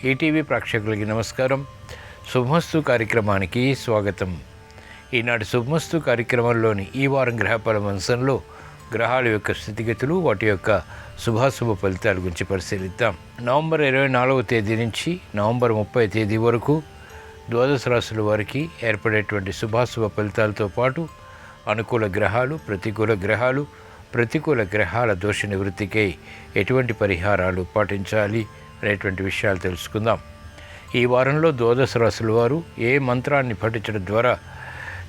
ETV ప్రేక్షకులకి నమస్కారం. శుభమస్తు కార్యక్రమానికి స్వాగతం. ఈనాటి శుభమస్తు కార్యక్రమంలోని ఈ వారం గ్రహఫల అంశంలో గ్రహాల యొక్క స్థితిగతులు, వాటి యొక్క శుభాశుభ ఫలితాల గురించి పరిశీలిద్దాం. నవంబర్ 24వ తేదీ నుంచి నవంబర్ 30వ తేదీ వరకు ద్వాదశ రాశుల వారికి ఏర్పడేటువంటి శుభాశుభ ఫలితాలతో పాటు అనుకూల గ్రహాలు, ప్రతికూల గ్రహాల దోష నివృత్తికై ఎటువంటి పరిహారాలు పాటించాలి అనేటువంటి విషయాలు తెలుసుకుందాం. ఈ వారంలో ద్వాదశ రాశుల వారు ఏ మంత్రాన్ని పఠించడం ద్వారా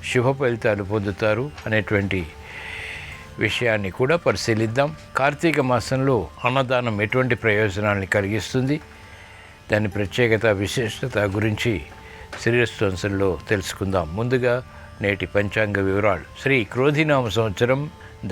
శుభ ఫలితాలు పొందుతారు అనేటువంటి విషయాన్ని కూడా పరిశీలిద్దాం. కార్తీక మాసంలో అన్నదానం ఎటువంటి ప్రయోజనాన్ని కలిగిస్తుంది, దాని ప్రత్యేకత, విశిష్టత గురించి శ్రీరస్తు అంశంలో తెలుసుకుందాం. ముందుగా నేటి పంచాంగ వివరాలు. శ్రీ క్రోధినామ సంవత్సరం,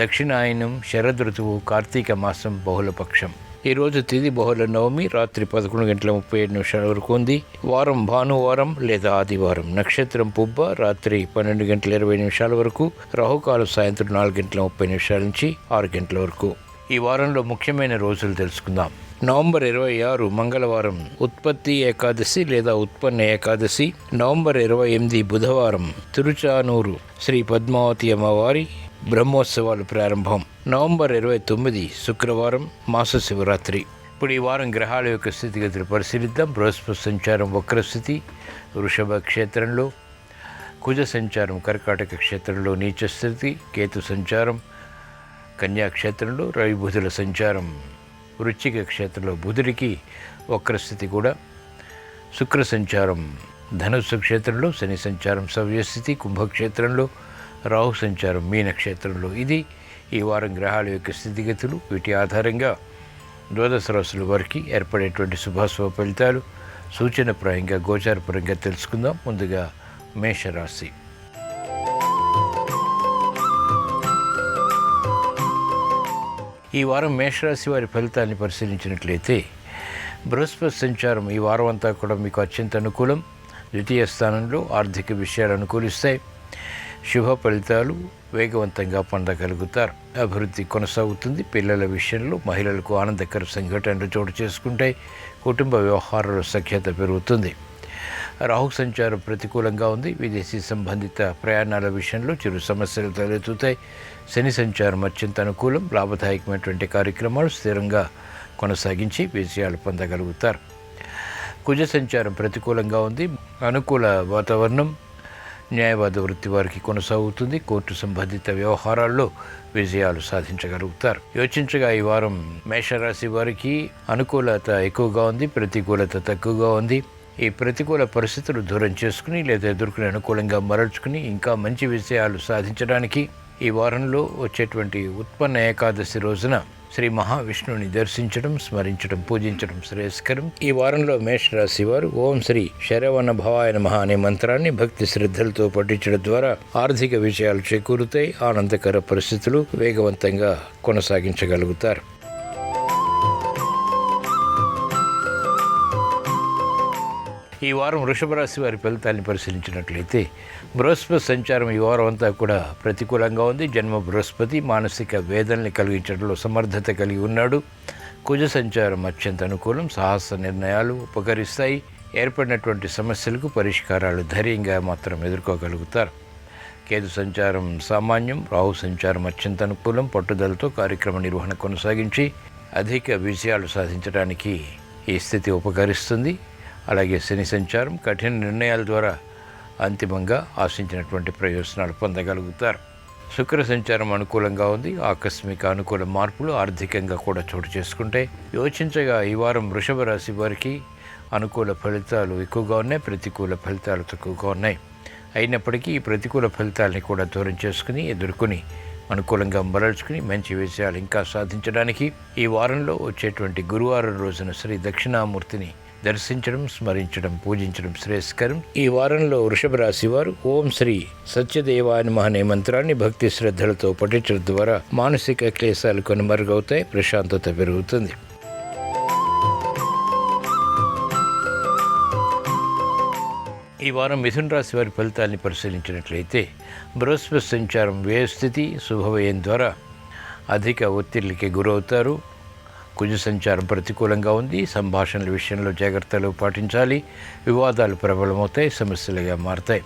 దక్షిణాయనం, శరదృతువు, కార్తీక మాసం, బహుళపక్షం. ఈరోజు తిథి బహుళ నవమి, రాత్రి 11:37 వరకు ఉంది. వారం భానువారం లేదా ఆదివారం. నక్షత్రం పుబ్బ, రాత్రి 12:20 వరకు. రాహుకాలం సాయంత్రం 4:30 నుంచి 6 వరకు. ఈ వారంలో ముఖ్యమైన రోజులు తెలుసుకుందాం. నవంబర్ 26 మంగళవారం ఉత్పత్తి ఏకాదశి లేదా ఉత్పన్న ఏకాదశి. నవంబర్ 28 బుధవారం తిరుచానూరు శ్రీ పద్మావతి అమ్మవారి బ్రహ్మోత్సవాలు ప్రారంభం. నవంబర్ 29 శుక్రవారం మాస శివరాత్రి. ఇప్పుడు ఈ వారం గ్రహాల యొక్క స్థితిగతులు పరిశీలిద్దాం. బృహస్పతి సంచారం వక్రస్థితి వృషభ క్షేత్రంలో, కుజ సంచారం కర్కాటక క్షేత్రంలో నీచస్థితి, కేతు సంచారం కన్యా క్షేత్రంలో, రవి బుధుల సంచారం వృశ్చిక క్షేత్రంలో బుధుడికి వక్రస్థితి కూడా, శుక్ర సంచారం ధనుస్సు క్షేత్రంలో, శని సంచారం సవ్యస్థితి కుంభక్షేత్రంలో, రాహు సంచారం మీన క్షేత్రంలో. ఇది ఈ వారం గ్రహాల యొక్క స్థితిగతులు. వీటి ఆధారంగా ద్వాదశ రాశుల వారికి ఏర్పడేటువంటి శుభాశుభ ఫలితాలు సూచనప్రాయంగా గోచారపరంగా తెలుసుకుందాం. ముందుగా మేషరాశి. ఈ వారం మేషరాశి వారి ఫలితాన్ని పరిశీలించినట్లయితే బృహస్పతి సంచారం ఈ వారం అంతా కూడా మీకు అత్యంత అనుకూలం. ద్వితీయ స్థానంలో ఆర్థిక విషయాలు అనుకూలిస్తాయి. శుభ ఫలితాలు వేగవంతంగా పొందగలుగుతారు. అభివృద్ధి కొనసాగుతుంది. పిల్లల విషయంలో మహిళలకు ఆనందకర సంఘటనలు చోటు చేసుకుంటాయి. కుటుంబ వ్యవహారాల సఖ్యత పెరుగుతుంది. రాహు సంచారం ప్రతికూలంగా ఉంది. విదేశీ సంబంధిత ప్రయాణాల విషయంలో చిరు సమస్యలు తలెత్తుతాయి. శని సంచారం అత్యంత అనుకూలం. లాభదాయకమైనటువంటి కార్యక్రమాలు స్థిరంగా కొనసాగించి విజయాలు పొందగలుగుతారు. కుజ సంచారం ప్రతికూలంగా ఉంది. అనుకూల వాతావరణం న్యాయవాద వృత్తి వారికి కొనసాగుతుంది. కోర్టు సంబంధిత వ్యవహారాల్లో విజయాలు సాధించగలుగుతారు. యోచించగా ఈ వారం మేషరాశి వారికి అనుకూలత ఎక్కువగా ఉంది, ప్రతికూలత తక్కువగా ఉంది. ఈ ప్రతికూల పరిస్థితులు దూరం చేసుకుని లేదా ఎదుర్కొని అనుకూలంగా మరల్చుకుని ఇంకా మంచి విజయాలు సాధించడానికి ఈ వారంలో వచ్చేటువంటి ఉత్పన్న ఏకాదశి రోజున శ్రీ మహావిష్ణువుని దర్శించడం, స్మరించడం, పూజించడం శ్రేయస్కరం. ఈ వారంలో మేషరాశి వారు ఓం శ్రీ శరవణ భవాయ నమః అనే మంత్రాన్ని భక్తి శ్రద్ధలతో పఠించడం ద్వారా ఆర్థిక విజయాలు చేకూరుతాయి. ఆనందకర పరిస్థితులు వేగవంతంగా కొనసాగించగలుగుతారు. ఈ వారం వృషభ రాశి వారి ఫలితాన్ని పరిశీలించినట్లయితే బృహస్పతి సంచారం ఈ వారం అంతా కూడా ప్రతికూలంగా ఉంది. జన్మ బృహస్పతి మానసిక వేదనని కలిగించడంలో సమర్థత కలిగి ఉన్నాడు. కుజ సంచారం అత్యంత అనుకూలం. సాహస నిర్ణయాలు ఉపకరిస్తాయి. ఏర్పడినటువంటి సమస్యలకు పరిష్కారాలు ధైర్యంగా మాత్రం ఎదుర్కోగలుగుతారు. కేతు సంచారం సామాన్యం. రాహు సంచారం అత్యంత అనుకూలం. పట్టుదలతో కార్యక్రమ నిర్వహణ కొనసాగించి అధిక విజయాలు సాధించడానికి ఈ స్థితి ఉపకరిస్తుంది. అలాగే శని సంచారం కఠిన నిర్ణయాల ద్వారా అంతిమంగా ఆశించినటువంటి ప్రయోజనాలు పొందగలుగుతారు. శుక్ర సంచారం అనుకూలంగా ఉంది. ఆకస్మిక అనుకూల మార్పులు ఆర్థికంగా కూడా చోటు చేసుకుంటాయి. యోచించగా ఈ వారం వృషభ రాశి వారికి అనుకూల ఫలితాలు ఎక్కువగా ఉన్నాయి, ప్రతికూల ఫలితాలు తక్కువగా ఉన్నాయి. అయినప్పటికీ ఈ ప్రతికూల ఫలితాలని కూడా దూరం చేసుకుని ఎదుర్కొని అనుకూలంగా మరల్చుకుని మంచి విజయాలు ఇంకా సాధించడానికి ఈ వారంలో వచ్చేటువంటి గురువారం రోజున శ్రీ దక్షిణామూర్తిని దర్శించడం, స్మరించడం, పూజించడం శ్రేయస్కరం. ఈ వారంలో వృషభ రాశి వారు ఓం శ్రీ సత్యదేవాయ నమః అనే మంత్రాన్ని భక్తి శ్రద్ధలతో పఠించడం ద్వారా మానసిక క్లేశాలు కనుమరుగవుతాయి. ప్రశాంతత పెరుగుతుంది. ఈ వారం మిథున రాశి వారి ఫలితాన్ని పరిశీలించినట్లయితే బృహస్పతి సంచారం వ్యయస్థితి శుభవ్యయం ద్వారా అధిక ఒత్తిడికి గురవుతారు. కుజ సంచారం ప్రతికూలంగా ఉంది. సంభాషణల విషయంలో జాగ్రత్తలు పాటించాలి. వివాదాలు ప్రబలమవుతాయి, సమస్యలుగా మారతాయి.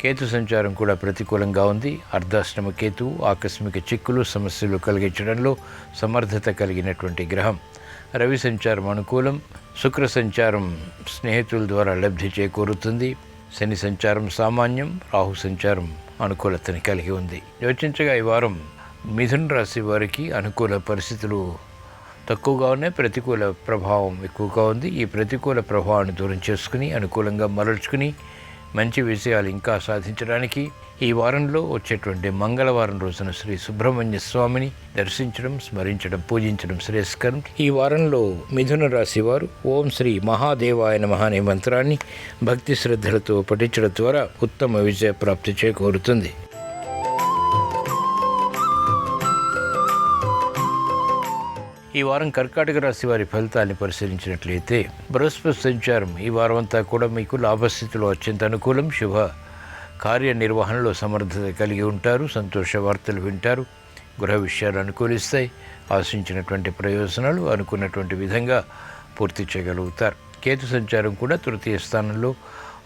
కేతు సంచారం కూడా ప్రతికూలంగా ఉంది. అర్ధాష్టమ కేతువు ఆకస్మిక చిక్కులు, సమస్యలు కలిగించడంలో సమర్థత కలిగినటువంటి గ్రహం. రవి సంచారం అనుకూలం. శుక్ర సంచారం స్నేహితుల ద్వారా లబ్ధి చేకూరుతుంది. శని సంచారం సామాన్యం. రాహు సంచారం అనుకూలతని కలిగి ఉంది. యోచించగా ఈ వారం మిథున రాశి వారికి అనుకూల పరిస్థితులు తక్కువగా ఉన్నాయి, ప్రతికూల ప్రభావం ఎక్కువగా ఉంది. ఈ ప్రతికూల ప్రభావాన్ని దూరం చేసుకుని అనుకూలంగా మరల్చుకుని మంచి విషయాలు ఇంకా సాధించడానికి ఈ వారంలో వచ్చేటువంటి మంగళవారం రోజున శ్రీ సుబ్రహ్మణ్య స్వామిని దర్శించడం, స్మరించడం, పూజించడం శ్రేయస్కరం. ఈ వారంలో మిథున రాశి వారు ఓం శ్రీ మహాదేవాయ నమః అనే మంత్రాన్ని భక్తి శ్రద్ధలతో పఠించడం ద్వారా ఉత్తమ విజయ ప్రాప్తి చేకూరుతుంది. ఈ వారం కర్కాటక రాశి వారి ఫలితాన్ని పరిశీలించినట్లయితే బృహస్పతి సంచారం ఈ వారం అంతా కూడా మీకు లాభస్థితిలో అత్యంత అనుకూలం. శుభ కార్యనిర్వహణలో సమర్థత కలిగి ఉంటారు. సంతోష వార్తలు వింటారు. గృహ విషయాలు అనుకూలిస్తాయి. ఆశించినటువంటి ప్రయోజనాలు అనుకున్నటువంటి విధంగా పూర్తి చేయగలుగుతారు. కేతు సంచారం కూడా తృతీయ స్థానంలో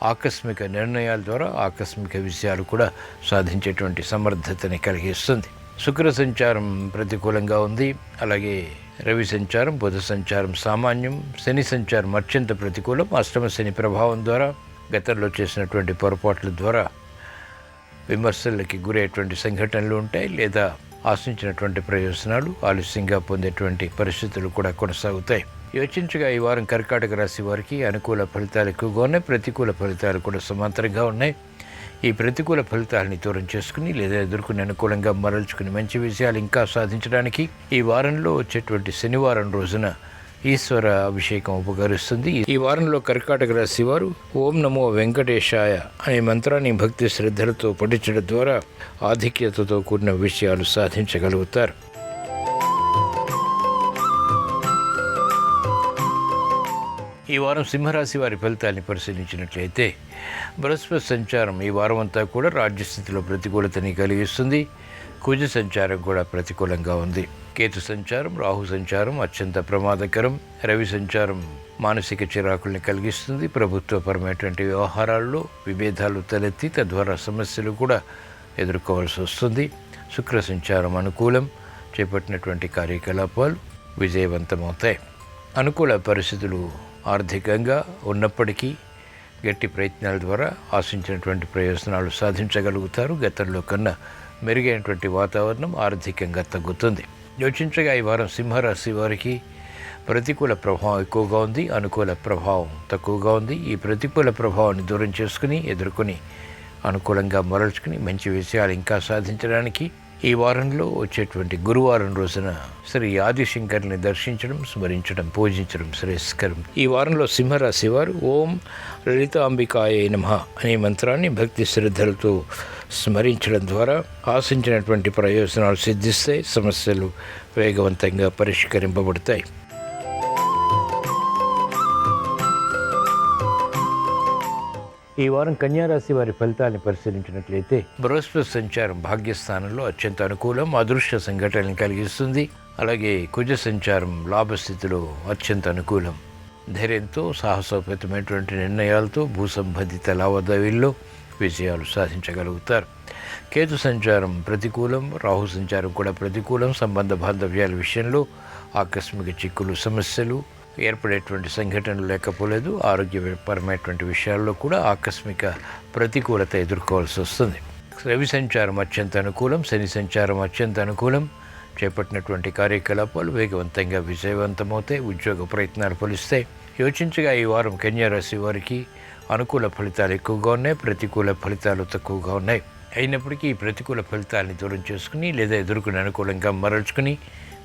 ఆకస్మిక నిర్ణయాల ద్వారా ఆకస్మిక విషయాలు కూడా సాధించేటువంటి సమర్థతని కలిగిస్తుంది. శుక్ర సంచారం ప్రతికూలంగా ఉంది. అలాగే రవి సంచారం, బుధ సంచారం సామాన్యం. శని సంచారం అత్యంత ప్రతికూలం. అష్టమ శని ప్రభావం ద్వారా గతంలో చేసినటువంటి పొరపాట్ల ద్వారా విమర్శలకి గురయ్యేటువంటి సంఘటనలు ఉంటాయి, లేదా ఆశించినటువంటి ప్రయోజనాలు ఆలస్యంగా పొందేటువంటి పరిస్థితులు కూడా కొనసాగుతాయి. యోచించగా ఈ వారం కర్కాటక రాశి వారికి అనుకూల ఫలితాలు ఎక్కువగా ఉన్నాయి, ప్రతికూల ఫలితాలు కూడా సమాంతరంగా ఉన్నాయి. ఈ ప్రతికూల ఫలితాలని దూరం చేసుకుని లేదా ఎదుర్కొని అనుకూలంగా మరల్చుకుని మంచి విషయాలు ఇంకా సాధించడానికి ఈ వారంలో వచ్చేటువంటి శనివారం రోజున ఈశ్వర అభిషేకం ఉపకరిస్తుంది. ఈ వారంలో కర్కాటక రాశి వారు ఓం నమో వెంకటేశాయ అనే మంత్రాన్ని భక్తి శ్రద్ధలతో పఠించడం ద్వారా ఆధిక్యతతో కూడిన విషయాలు సాధించగలుగుతారు. ఈ వారం సింహరాశి వారి ఫలితాన్ని పరిశీలించినట్లయితే బృహస్పతి సంచారం ఈ వారం అంతా కూడా రాజ్యస్థితిలో ప్రతికూలతని కలిగిస్తుంది. కుజ సంచారం కూడా ప్రతికూలంగా ఉంది. కేతు సంచారం, రాహు సంచారం అత్యంత ప్రమాదకరం. రవి సంచారం మానసిక చిరాకుల్ని కలిగిస్తుంది. ప్రభుత్వపరమైనటువంటి వ్యవహారాల్లో విభేదాలు తలెత్తి తద్వారా సమస్యలు కూడా ఎదుర్కోవాల్సి వస్తుంది. శుక్ర సంచారం అనుకూలం. చేపట్టినటువంటి కార్యకలాపాలు విజయవంతమవుతాయి. అనుకూల పరిస్థితులు ఆర్థికంగా ఉన్నప్పటికీ గట్టి ప్రయత్నాల ద్వారా ఆశించినటువంటి ప్రయోజనాలు సాధించగలుగుతారు. గతంలో కన్నా మెరుగైనటువంటి వాతావరణం ఆర్థికంగా తగ్గుతుంది. యోచించగా ఈ వారం సింహరాశి వారికి ప్రతికూల ప్రభావం ఎక్కువగా ఉంది, అనుకూల ప్రభావం తక్కువగా ఉంది. ఈ ప్రతికూల ప్రభావాన్ని దూరం చేసుకుని ఎదుర్కొని అనుకూలంగా మరల్చుకుని మంచి విషయాలు ఇంకా సాధించడానికి ఈ వారంలో వచ్చేటువంటి గురువారం రోజున శ్రీ ఆదిశంకర్ని దర్శించడం, స్మరించడం, పూజించడం శ్రేయస్కరం. ఈ వారంలో సింహరాశి వారు ఓం లలితాంబికాయ నమః అనే మంత్రాన్ని భక్తి శ్రద్ధలతో స్మరించడం ద్వారా ఆశించినటువంటి ప్రయోజనాలు సిద్ధిస్తాయి. సమస్యలు వేగవంతంగా పరిష్కరింపబడతాయి. ఈ వారం కన్యారాశి వారి ఫలితాన్ని పరిశీలించినట్లయితే బృహస్పతి సంచారం భాగ్యస్థానంలో అత్యంత అనుకూలం, అదృశ్య సంఘటనలు కలిగిస్తుంది. అలాగే కుజ సంచారం లాభస్థితిలో అత్యంత అనుకూలం. ధైర్యంతో సాహసోపేతమైనటువంటి నిర్ణయాలతో భూ సంబంధిత లావాదేవీల్లో విజయాలు సాధించగలుగుతారు. కేతు సంచారం ప్రతికూలం, రాహు సంచారం కూడా ప్రతికూలం. సంబంధ బాంధవ్యాల విషయంలో ఆకస్మిక చిక్కులు, సమస్యలు ఏర్పడేటువంటి సంఘటనలు లేకపోలేదు. ఆరోగ్యపరమైనటువంటి విషయాల్లో కూడా ఆకస్మిక ప్రతికూలత ఎదుర్కోవాల్సి వస్తుంది. రవి సంచారం అత్యంత అనుకూలం, శని సంచారం అత్యంత అనుకూలం. చేపట్టినటువంటి కార్యకలాపాలు వేగవంతంగా విజయవంతమవుతాయి. ఉద్యోగ ప్రయత్నాలు ఫలిస్తాయి. యోచించగా ఈ వారం కన్యారాశి వారికి అనుకూల ఫలితాలు ఎక్కువగా ఉన్నాయి, ప్రతికూల ఫలితాలు తక్కువగా ఉన్నాయి. అయినప్పటికీ ఈ ప్రతికూల ఫలితాలని దూరం చేసుకుని లేదా ఎదుర్కొని అనుకూలంగా మరల్చుకుని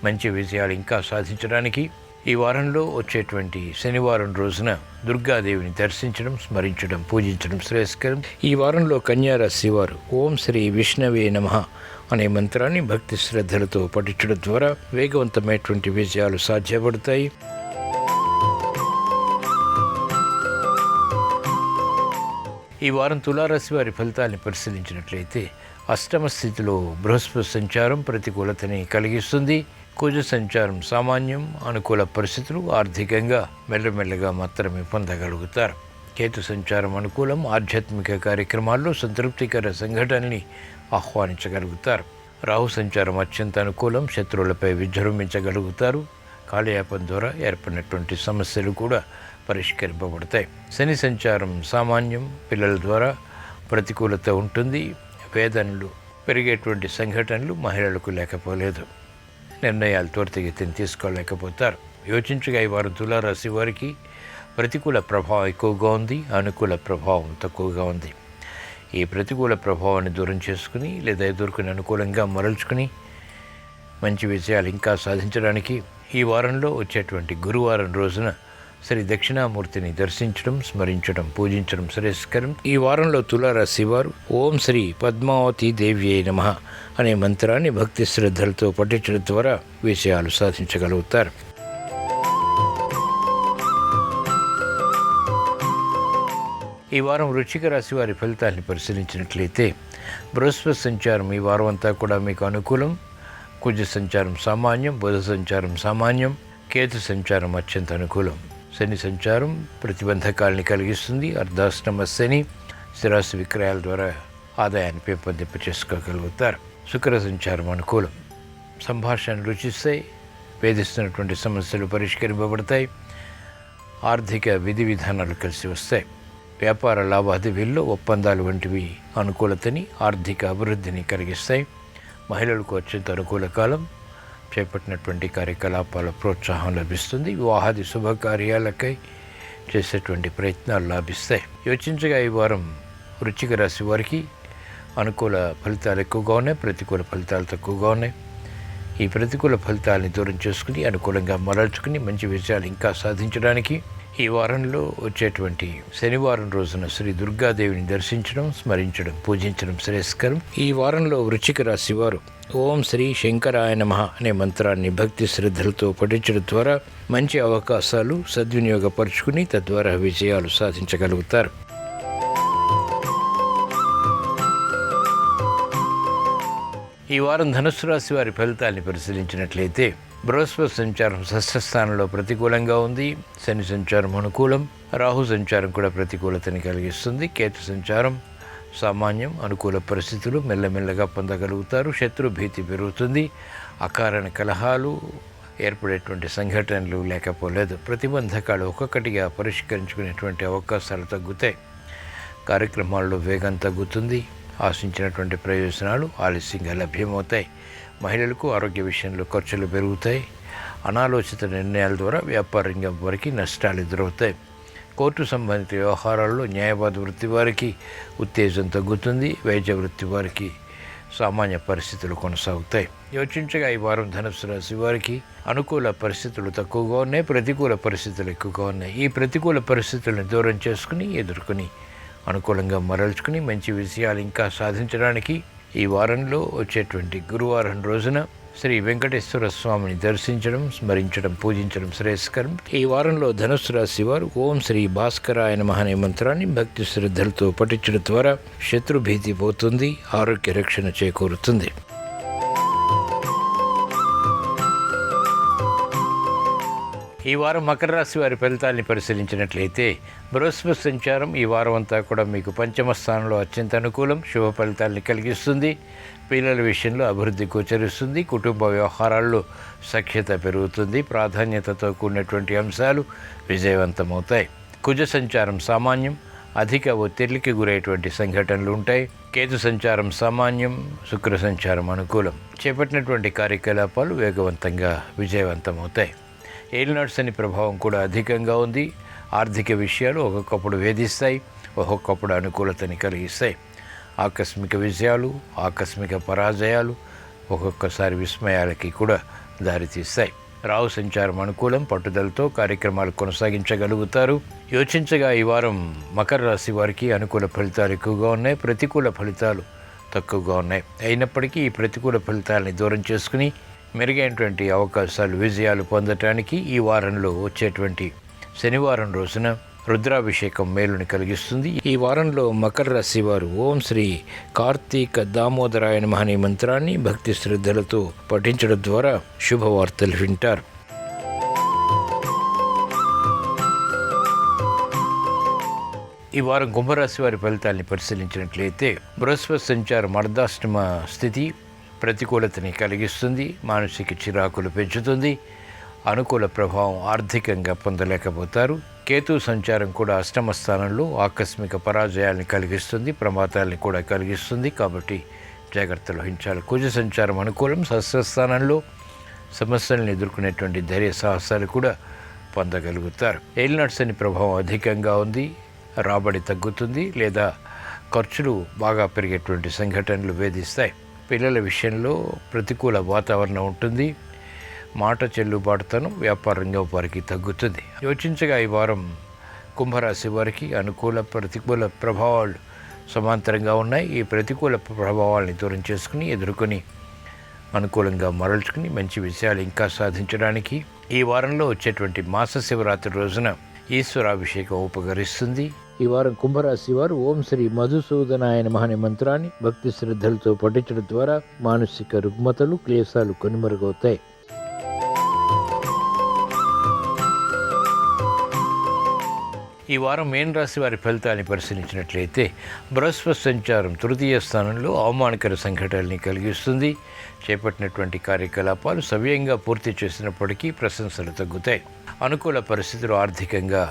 మంచి విజయాలు ఇంకా సాధించడానికి ఈ వారంలో వచ్చేటువంటి శనివారం రోజున దుర్గాదేవిని దర్శించడం, స్మరించడం, పూజించడం శ్రేయస్కరం. ఈ వారంలో కన్యారాశి వారు ఓం శ్రీ విష్ణవే నమః అనే మంత్రాన్ని భక్తి శ్రద్ధలతో పఠించడం ద్వారా వేగవంతమైనటువంటి విజయాలు సాధ్యపడతాయి. ఈ వారం తులారాశి వారి ఫలితాన్ని పరిశీలించినట్లయితే అష్టమ స్థితిలో బృహస్పతి సంచారం ప్రతికూలతని కలిగిస్తుంది. కుజ సంచారం సామాన్యం, అనుకూల పరిస్థితులు, ఆర్థికంగా మెల్లమెల్లగా మాత్రమే పొందగలుగుతారు. కేతు సంచారం అనుకూలం, ఆధ్యాత్మిక కార్యక్రమాల్లో సంతృప్తికర సంఘటనల్ని ఆహ్వానించగలుగుతారు. రాహు సంచారం అత్యంత అనుకూలం, శత్రువులపై విజృంభించగలుగుతారు. కాలయాపన ద్వారా ఏర్పడినటువంటి సమస్యలు కూడా పరిష్కరింపబడతాయి. శని సంచారం సామాన్యం, పిల్లల ద్వారా ప్రతికూలత ఉంటుంది. వేదనలు పెరిగేటువంటి సంఘటనలు మహిళలకు లేకపోలేదు. నిర్ణయాలు త్వరితగతిని తీసుకోలేకపోతారు. యోచించగా ఈ వారం తులారాశి వారికి ప్రతికూల ప్రభావం ఎక్కువగా ఉంది, అనుకూల ప్రభావం తక్కువగా ఉంది. ఈ ప్రతికూల ప్రభావాన్ని దూరం చేసుకుని లేదా ఎదుర్కొని అనుకూలంగా మరల్చుకుని మంచి విజయాలు ఇంకా సాధించడానికి ఈ వారంలో వచ్చేటువంటి గురువారం రోజున శ్రీ దక్షిణామూర్తిని దర్శించడం, స్మరించడం, పూజించడం శ్రేయస్కరం. ఈ వారంలో తులారాశి వారు ఓం శ్రీ పద్మావతి దేవ్యై నమః అనే మంత్రాన్ని భక్తి శ్రద్ధలతో పఠించడం ద్వారా విజయాలు సాధించగలుగుతారు. ఈ వారం వృశ్చిక రాశి వారి ఫలితాన్ని పరిశీలించినట్లయితే బృహస్పతి సంచారం ఈ వారం అంతా కూడా మీకు అనుకూలం. కుజ సంచారం సామాన్యం, బుధ సంచారం సామాన్యం, కేతు సంచారం అత్యంత అనుకూలం. శని సంచారం ప్రతిబంధకాలని కలిగిస్తుంది. అర్ధాష్టమ శని, స్థిరాస్తి విక్రయాల ద్వారా ఆదాయాన్ని పెంపొందింప చేసుకోగలుగుతారు. శుక్ర సంచారం అనుకూలం, సంభాషణలు రుచిస్తాయి, వేధిస్తున్నటువంటి సమస్యలు పరిష్కరింపబడతాయి, ఆర్థిక విధి విధానాలు కలిసి వస్తాయి. వ్యాపార లావాదేవీల్లో ఒప్పందాలు వంటివి అనుకూలతని, ఆర్థిక అభివృద్ధిని కలిగిస్తాయి. మహిళలకు అత్యంత అనుకూల కాలం, చేపట్టినటువంటి కార్యకలాపాల ప్రోత్సాహం లభిస్తుంది. వివాహాది శుభకార్యాలకై చేసేటువంటి ప్రయత్నాలు లాభిస్తాయి. యోచించగా ఈ వారం వృశ్చిక రాశి వారికి అనుకూల ఫలితాలు ఎక్కువగా ఉన్నాయి, ప్రతికూల ఫలితాలు తక్కువగా ఉన్నాయి. ఈ ప్రతికూల ఫలితాలని దూరం చేసుకుని అనుకూలంగా మరల్చుకుని మంచి విజయాలు ఇంకా సాధించడానికి ఈ వారంలో వచ్చేటువంటి శనివారం రోజున శ్రీ దుర్గాదేవిని దర్శించడం, స్మరించడం, పూజించడం శ్రేయస్కరం. ఈ వారంలో వృశ్చిక రాశి వారు ఓం శ్రీ శంకరాయ నమః అనే మంత్రాన్ని భక్తి శ్రద్ధలతో పఠించడం ద్వారా మంచి అవకాశాలు సద్వినియోగపరుచుకుని తద్వారా విజయాలు సాధించగలుగుతారు. ఈ వారం ధనుస్సు రాశి వారి ఫలితాన్ని పరిశీలించినట్లయితే బృహస్పతి సంచారం షష్ఠస్థానంలో ప్రతికూలంగా ఉంది. శని సంచారం అనుకూలం, రాహు సంచారం కూడా ప్రతికూలతని కలిగిస్తుంది. కేతు సంచారం సామాన్యం, అనుకూల పరిస్థితులు మెల్లమెల్లగా పొందగలుగుతారు. శత్రు భీతి పెరుగుతుంది. అకారణ కలహాలు ఏర్పడేటువంటి సంఘటనలు లేకపోలేదు. ప్రతిబంధకాలు ఒక్కొక్కటిగా పరిష్కరించుకునేటువంటి అవకాశాలు తగ్గుతాయి. కార్యక్రమాల్లో వేగం తగ్గుతుంది. ఆశించినటువంటి ప్రయోజనాలు ఆలస్యంగా లభ్యమవుతాయి. మహిళలకు ఆరోగ్య విషయంలో ఖర్చులు పెరుగుతాయి. అనాలోచిత నిర్ణయాల ద్వారా వ్యాపార రంగం వారికి నష్టాలు ఎదురవుతాయి. కోర్టు సంబంధిత వ్యవహారాల్లో న్యాయవాద వృత్తి వారికి ఉత్తేజం తగ్గుతుంది. వైద్య వృత్తి వారికి సామాన్య పరిస్థితులు కొనసాగుతాయి. యోచించగా ఈ వారం ధనుస్సు రాశి వారికి అనుకూల పరిస్థితులు తక్కువగా ఉన్నాయి, ప్రతికూల పరిస్థితులు ఎక్కువగా ఉన్నాయి. ఈ ప్రతికూల పరిస్థితులను దూరం చేసుకుని ఎదుర్కొని అనుకూలంగా మరల్చుకుని మంచి విజయాలు ఇంకా సాధించడానికి ఈ వారంలో వచ్చేటువంటి గురువారం రోజున శ్రీ వెంకటేశ్వర స్వామిని దర్శించడం, స్మరించడం, పూజించడం శ్రేయస్కరం. ఈ వారంలో ధనుస్సు రాశి వారు ఓం శ్రీ భాస్కరాయ నమః అనే మంత్రాన్ని భక్తి శ్రద్ధలతో పఠించడం ద్వారా శత్రుభీతి పోతుంది, ఆరోగ్య రక్షణ చేకూరుతుంది. ఈ వారం మకర రాశి వారి ఫలితాన్ని పరిశీలించినట్లయితే బృహస్పతి సంచారం ఈ వారం అంతా కూడా మీకు పంచమ స్థానంలో అత్యంత అనుకూలం, శుభ ఫలితాన్ని కలిగిస్తుంది. పిల్లల విషయంలో అభివృద్ధి గోచరిస్తుంది. కుటుంబ వ్యవహారాల్లో సఖ్యత పెరుగుతుంది. ప్రాధాన్యతతో కూడినటువంటి అంశాలు విజయవంతమవుతాయి. కుజ సంచారం సామాన్యం, అధిక ఒత్తిడికి గురయ్యేటువంటి సంఘటనలు ఉంటాయి. కేతు సంచారం సామాన్యం, శుక్ర సంచారం అనుకూలం. చేపట్టినటువంటి కార్యకలాపాలు వేగవంతంగా విజయవంతమవుతాయి. ఏలినాడు శని ప్రభావం కూడా అధికంగా ఉంది. ఆర్థిక విషయాలు ఒక్కొక్కప్పుడు వేధిస్తాయి, ఒక్కొక్కప్పుడు అనుకూలతని కలిగిస్తాయి. ఆకస్మిక విజయాలు, ఆకస్మిక పరాజయాలు ఒక్కొక్కసారి విస్మయాలకి కూడా దారితీస్తాయి. రాహు సంచారం అనుకూలం, పట్టుదలతో కార్యక్రమాలు కొనసాగించగలుగుతారు. యోచించగా ఈ వారం మకర రాశి వారికి అనుకూల ఫలితాలు ఎక్కువగా ఉన్నాయి, ప్రతికూల ఫలితాలు తక్కువగా ఉన్నాయి. అయినప్పటికీ ఈ ప్రతికూల ఫలితాలని దూరం చేసుకుని మెరుగైనటువంటి అవకాశాలు, విజయాలు పొందటానికి ఈ వారంలో వచ్చేటువంటి శనివారం రోజున రుద్రాభిషేకం మేలుని కలిగిస్తుంది. ఈ వారంలో మకర రాశి వారు ఓం శ్రీ కార్తీక దామోదరాయ నమః అనే మంత్రాన్ని భక్తి శ్రద్ధలతో పఠించడం ద్వారా శుభవార్తలు వింటారు. ఈ వారం కుంభరాశి వారి ఫలితాన్ని పరిశీలించినట్లయితే బృహస్పతి సంచారం అర్ధాష్టమ స్థితి ప్రతికూలతని కలిగిస్తుంది, మానసిక చిరాకులు పెంచుతుంది, అనుకూల ప్రభావం ఆర్థికంగా పొందలేకపోతారు. కేతు సంచారం కూడా అష్టమ స్థానంలో ఆకస్మిక పరాజయాల్ని కలిగిస్తుంది, ప్రమాదాలని కూడా కలిగిస్తుంది, కాబట్టి జాగ్రత్తలు వహించాలి. కుజ సంచారం అనుకూలం, షష్ఠస్థానంలో సమస్యలను ఎదుర్కొనేటువంటి ధైర్య సాహసాలు కూడా పొందగలుగుతారు. ఏలినాటి శని ప్రభావం అధికంగా ఉంది, రాబడి తగ్గుతుంది లేదా ఖర్చులు బాగా పెరిగేటువంటి సంఘటనలు వేధిస్తాయి. పిల్లల విషయంలో ప్రతికూల వాతావరణం ఉంటుంది, మాట చెల్లుబాటుతనం వ్యాపారంగా వారికి తగ్గుతుంది. యోచించగా ఈ వారం కుంభరాశి వారికి అనుకూల ప్రతికూల ప్రభావాలు సమాంతరంగా ఉన్నాయి. ఈ ప్రతికూల ప్రభావాలని దూరం చేసుకుని ఎదుర్కొని అనుకూలంగా మరల్చుకుని మంచి విషయాలు ఇంకా సాధించడానికి ఈ వారంలో వచ్చేటువంటి మాస శివరాత్రి రోజున ఈశ్వరాభిషేకం ఉపకరిస్తుంది. ఈ వారం కుంభరాశి వారు ఓం శ్రీ మధుసూదనాయ నమః అనే మంత్రాన్ని భక్తి శ్రద్ధలతో పఠించడం ద్వారా మానసిక రుగ్మతలు క్లేశాలు కనుమరుగవుతాయి. ఈ వారం మీన రాశి వారి ఫలితాన్ని పరిశీలించినట్లయితే బృహస్పతి సంచారం తృతీయ స్థానంలో అవమానకర సంఘటనల్ని కలిగిస్తుంది. చేపట్టినటువంటి కార్యకలాపాలు సవ్యంగా పూర్తి చేసినప్పటికీ ప్రశంసలు తగ్గుతాయి. అనుకూల పరిస్థితులు ఆర్థికంగా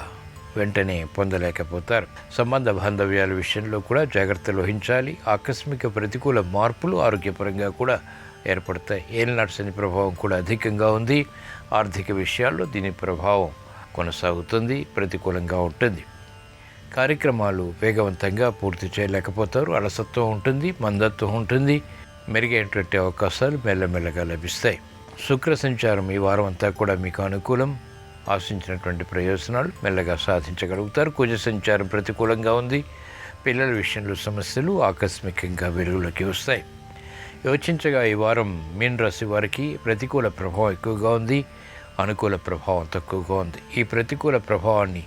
వెంటనే పొందలేకపోతారు. సంబంధ బాంధవ్యాల విషయంలో కూడా జాగ్రత్తలు వహించాలి. ఆకస్మిక ప్రతికూల మార్పులు ఆరోగ్యపరంగా కూడా ఏర్పడతాయి. ఏలినాటి శని ప్రభావం కూడా అధికంగా ఉంది. ఆర్థిక విషయాల్లో దీని ప్రభావం కొనసాగుతుంది, ప్రతికూలంగా ఉంటుంది. కార్యక్రమాలు వేగవంతంగా పూర్తి చేయలేకపోతారు. అలసత్వం ఉంటుంది, మందత్వం ఉంటుంది. మెరుగైనటువంటి అవకాశాలు మెల్లమెల్లగా లభిస్తాయి. శుక్ర సంచారం ఈ వారం అంతా కూడా మీకు అనుకూలం. ఆశించినటువంటి ప్రయోజనాలు మెల్లగా సాధించగలుగుతారు. కుజ సంచారం ప్రతికూలంగా ఉంది. పిల్లల విషయంలో సమస్యలు ఆకస్మికంగా వెలుగులోకి వస్తాయి. యోచించగా ఈ వారం మీన రాశి వారికి ప్రతికూల ప్రభావం ఎక్కువగా ఉంది, అనుకూల ప్రభావం తక్కువగా ఉంది. ఈ ప్రతికూల ప్రభావాన్ని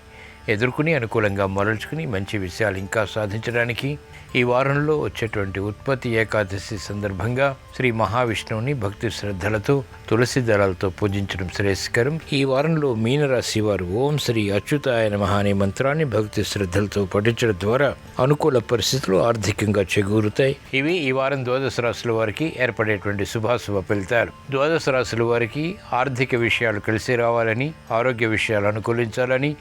ఎదుర్కొని అనుకూలంగా మరల్చుకుని మంచి విషయాలు ఇంకా సాధించడానికి ఈ వారంలో వచ్చేటువంటి ఉత్పత్తి ఏకాదశి సందర్భంగా శ్రీ మహావిష్ణువుని భక్తి శ్రద్ధలతో తులసి దళాలతో పూజించడం శ్రేయస్కరం. ఈ వారంలో మీనరాశి వారు ఓం శ్రీ అచ్యుతాయ నమః అనే మంత్రాన్ని భక్తి శ్రద్ధలతో పఠించడం ద్వారా అనుకూల పరిస్థితులు ఆర్థికంగా చేకూరుతాయి. ఇవి ఈ వారం ద్వాదశ రాశుల వారికి ఏర్పడేటువంటి శుభాశుభ ఫలితాలు. ద్వాదశ రాశుల వారికి ఆర్థిక విషయాలు కలిసి రావాలని, ఆరోగ్య విషయాలు అనుకూలించాలని,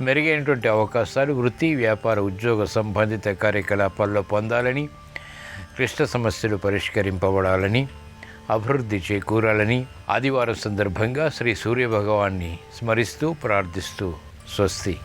మెరుగైనటువంటి అవకాశాలు వృత్తి, వ్యాపార, ఉద్యోగ సంబంధిత కార్యకలాపాల్లో పొందాలని, క్లిష్ట సమస్యలు పరిష్కరింపబడాలని, అభివృద్ధి చేకూరాలని ఆదివారం సందర్భంగా శ్రీ సూర్యభగవాన్ని స్మరిస్తూ ప్రార్థిస్తూ స్వస్తి.